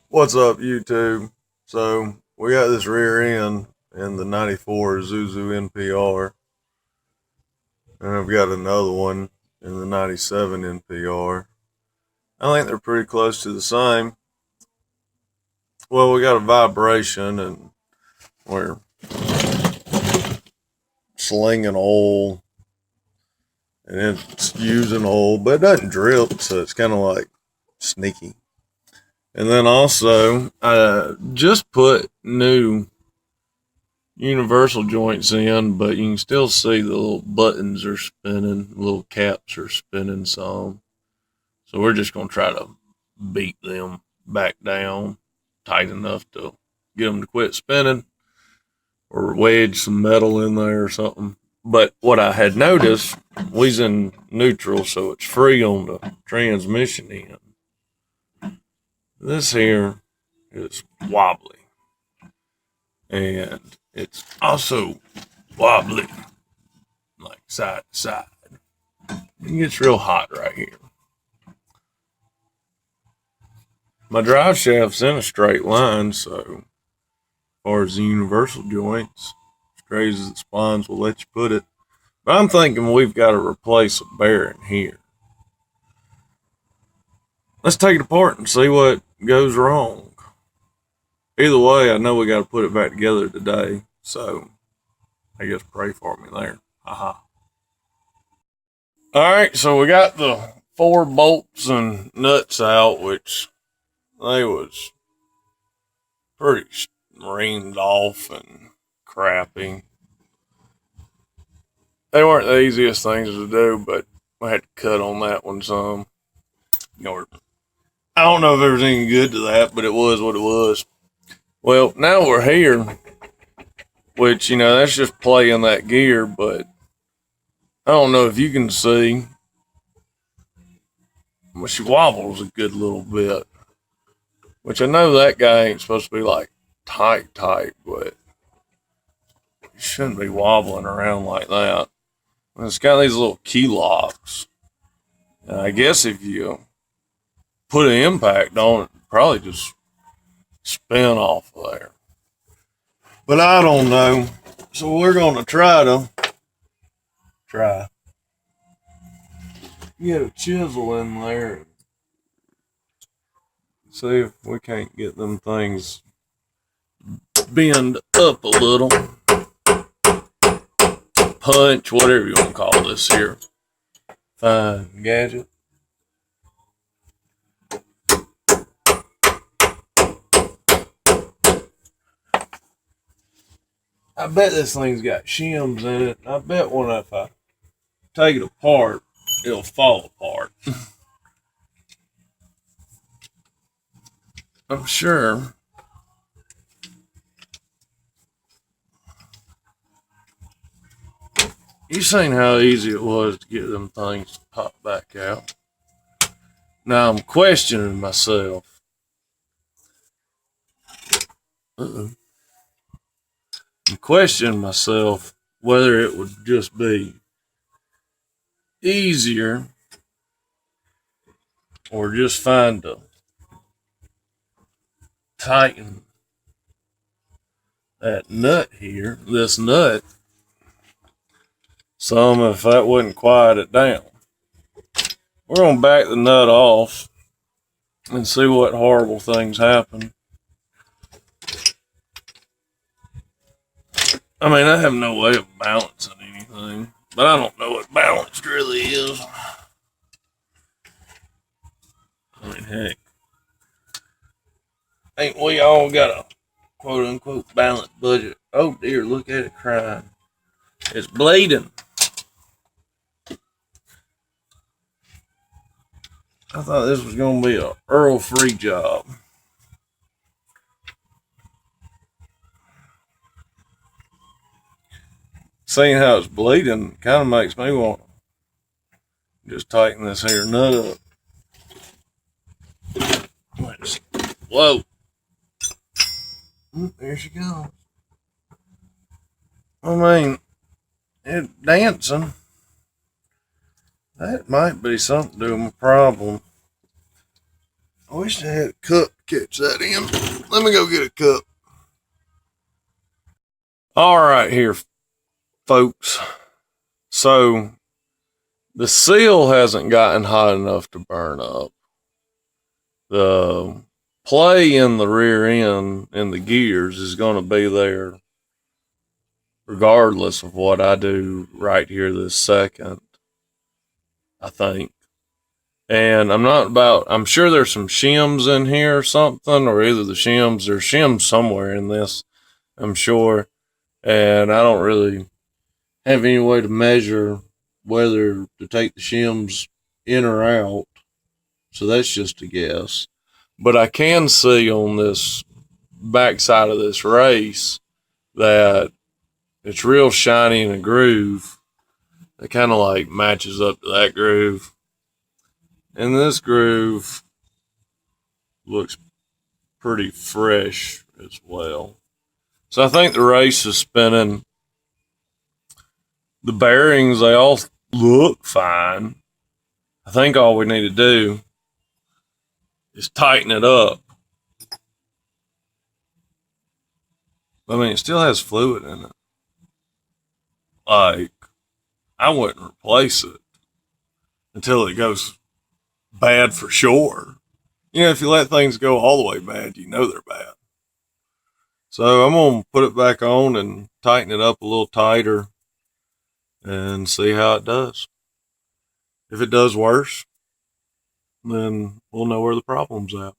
What's up, YouTube? So we got this rear end in the '94 Isuzu NPR, and I've got another one in the '97 NPR. I think they're pretty close to the same. Well, we got a vibration, and we're slinging oil, and it's using oil, but it doesn't drip, so it's kind of like sneaky. And then also, I just put new universal joints in, but you can still see the little buttons are spinning, little caps are spinning some. So we're just going to try to beat them back down tight enough to get them to quit spinning or wedge some metal in there or something. But what I had noticed, we's in neutral, so it's free on the transmission end. This here is wobbly, and it's also wobbly like side to side. It gets real hot right here. My drive shaft's in a straight line, so as far as the universal joints, straight as the splines will let you put it. But I'm thinking we've got to replace a bearing here. Let's take it apart and see what goes wrong. Either way, I know we got to put it back together today, so I guess pray for me there. Haha. Alright, so we got the 4 bolts and nuts out, which they was pretty reamed off and crappy. They weren't the easiest things to do, but I had to cut on that one some. I don't know if there was any good to that, but it was what it was. Well, now we're here, which, that's just playing that gear, but I don't know if you can see. Well, she wobbles a good little bit, which I know that guy ain't supposed to be like tight, but he shouldn't be wobbling around like that. And it's got these little key locks. And I guess if you put an impact on it, probably just spin off of there. But I don't know. So we're going to try get a chisel in there and see if we can't get them things bend up a little. Punch, whatever you want to call this here. Fine gadget. I bet this thing's got shims in it. I bet if I take it apart, it'll fall apart. I'm sure. You seen how easy it was to get them things to pop back out. Now I'm questioning myself. I'm questioning myself whether it would just be easier or just find to tighten that nut here, this nut, some if that wouldn't quiet it down. We're going to back the nut off and see what horrible things happen. I mean, I have no way of balancing anything, but I don't know what balance really is. I mean, heck, ain't we all got a quote unquote balanced budget? Oh dear, look at it crying. It's bleeding. I thought this was going to be a Earl free job. Seeing how it's bleeding kind of makes me want to just tighten this here nut up. Whoa. There she goes. I mean, it's dancing. That might be something to do with my problem. I wish I had it cooked catch that in. Let me go get a cup. All right, here, folks. So the seal hasn't gotten hot enough to burn up. The play in the rear end and the gears is going to be there regardless of what I do right here this second, I think. And I'm sure there's some shims in here or something, or either there's shims somewhere in this, I'm sure. And I don't really have any way to measure whether to take the shims in or out. So that's just a guess. But I can see on this backside of this race that it's real shiny in a groove. It kind of like matches up to that groove. And this groove looks pretty fresh as well. So I think the race is spinning. The bearings, they all look fine. I think all we need to do is tighten it up. I mean, it still has fluid in it. Like, I wouldn't replace it until it goes bad for sure. You know, if you let things go all the way bad, you know they're bad. So I'm going to put it back on and tighten it up a little tighter and see how it does. If it does worse, then we'll know where the problem's at.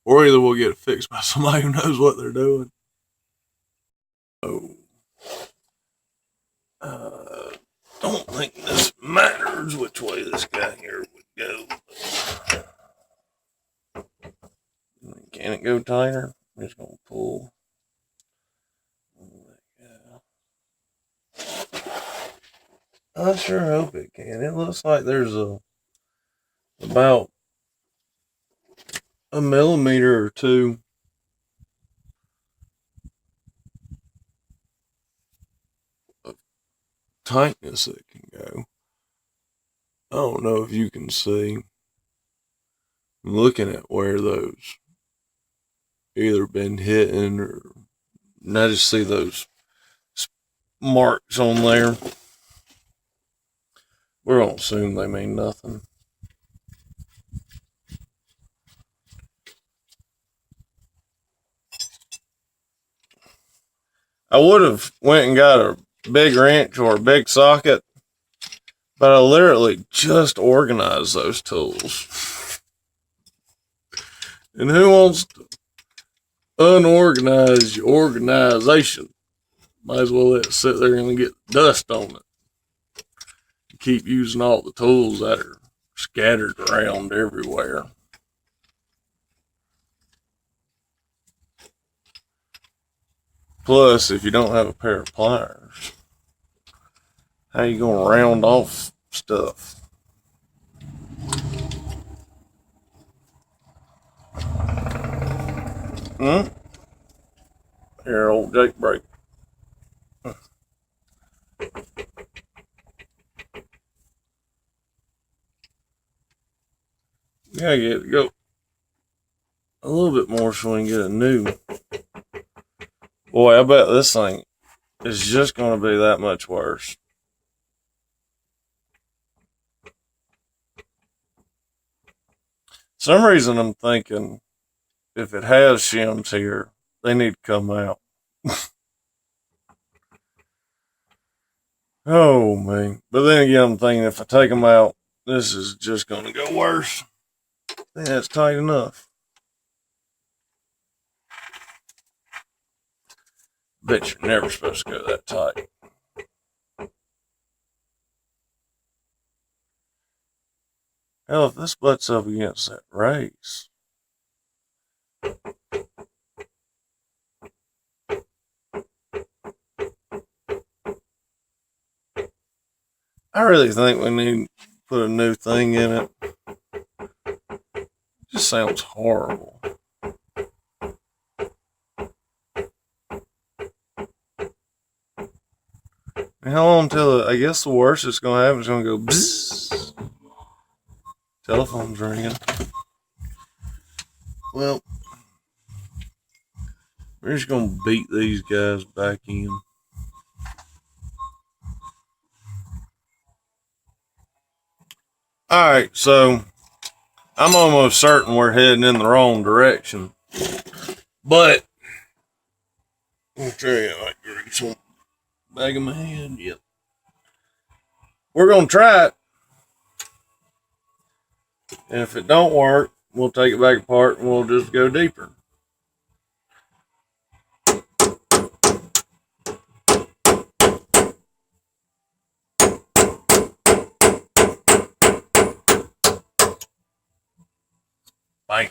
Or either we'll get it fixed by somebody who knows what they're doing. Oh. Don't think this matters which way this guy here would go. Can it go tighter? I'm just going to pull. I sure hope it can. It looks like there's about a millimeter or two of tightness that can go. I don't know if you can see. I'm looking at where those either been hitting or I just see those marks on there. We're gonna assume they mean nothing. I would have went and got a big wrench or a big socket, but I literally just organized those tools. And who wants to unorganize your organization? Might as well let it sit there and get dust on it. Keep using all the tools that are scattered around everywhere. Plus, if you don't have a pair of pliers, how you gonna round off stuff? Here, old Jake break. Yeah, get it go a little bit more so we can get a new. Boy, I bet this thing is just going to be that much worse. Some reason I'm thinking if it has shims here, they need to come out. Oh, man. But then again, I'm thinking if I take them out, this is just going to go worse. I think that's tight enough. Bet you're never supposed to go that tight. Hell, if this butts up against that race. I really think we need to put a new thing in it. It just sounds horrible. And how long until I guess the worst it's going to happen is going to go bzzz. Telephone's ringing. Well, we're just gonna beat these guys back in. Alright, so I'm almost certain we're heading in the wrong direction. But I'll try it like grease on the back of my hand. Yep. We're gonna try it. And if it don't work, we'll take it back apart and we'll just go deeper. Bam.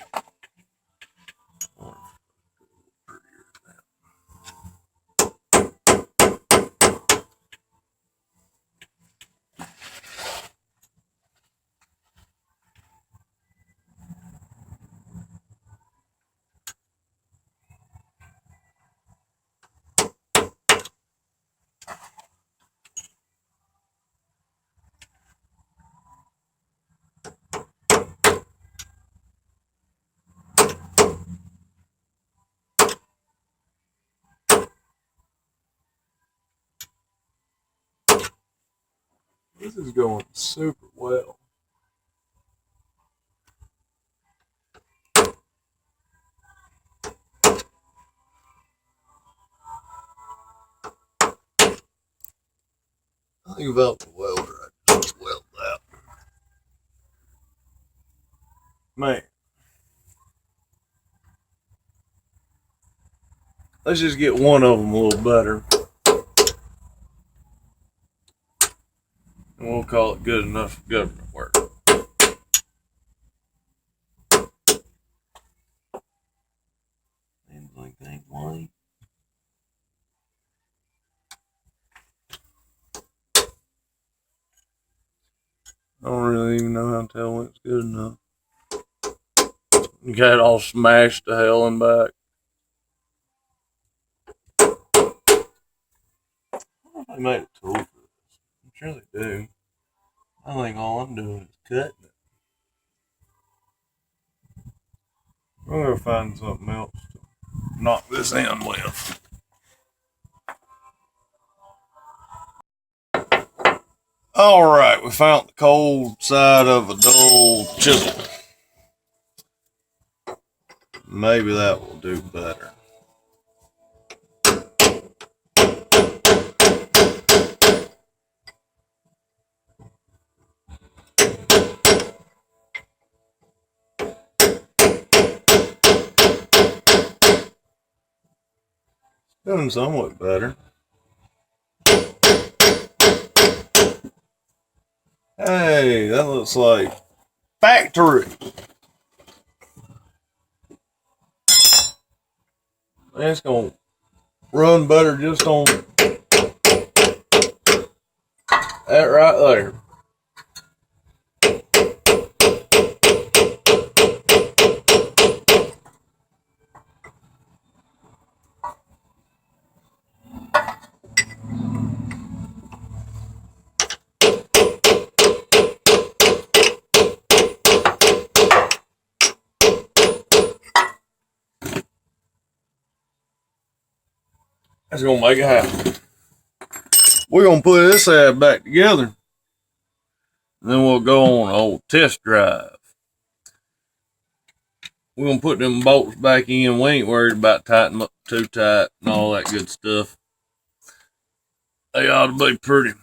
This is going super well. I think about the welder. I just weld that. Man. Let's just get one of them a little better. And we'll call it good enough for government work. Seems like they ain't white. I don't really even know how to tell when it's good enough. You got it all smashed to hell and back. I wonder if they made a tool for this. I'm sure they do. I think all I'm doing is cutting it. I'm gonna find something else to knock this in with. Alright, we found the cold side of a dull chisel. Maybe that will do better. Doing somewhat better. Hey, that looks like factory. It's gonna run better just on that right there. That's gonna make it happen. We're gonna put this ad back together. And then we'll go on an old test drive. We're gonna put them bolts back in. We ain't worried about tightening them up too tight and all that good stuff. They ought to be pretty.